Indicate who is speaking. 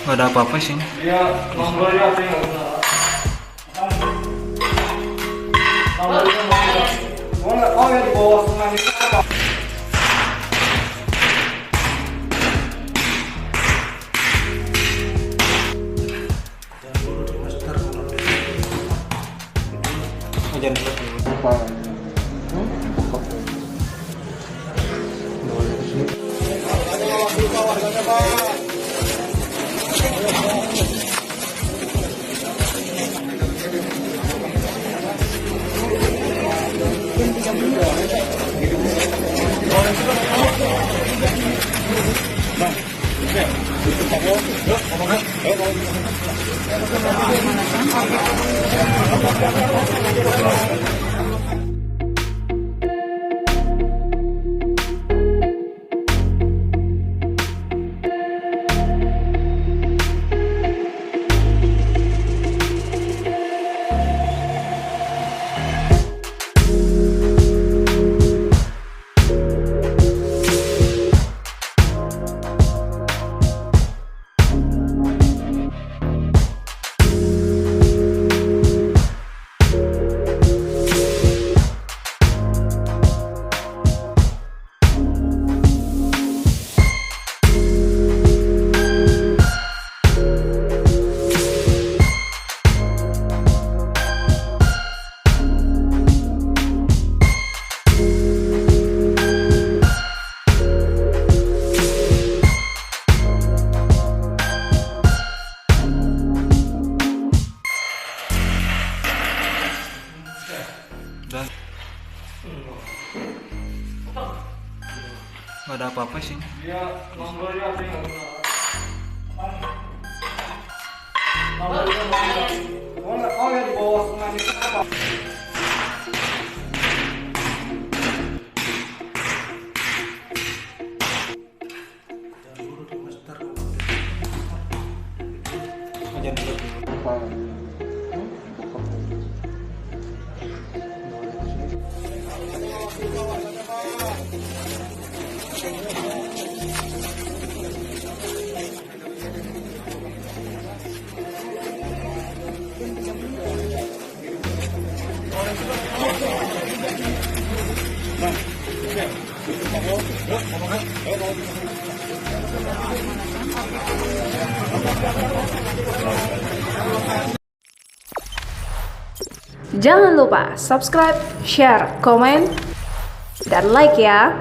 Speaker 1: Nggak ada apa-apa sih.
Speaker 2: Iya, nomornya ada yang oh ya di bawah sungai itu apa?
Speaker 1: Nggak ada apa-apa sih.
Speaker 2: Iya, nomornya ada yang oh ya di bawah sungai itu apa?
Speaker 3: Jangan lupa subscribe, share, komen, dan like ya.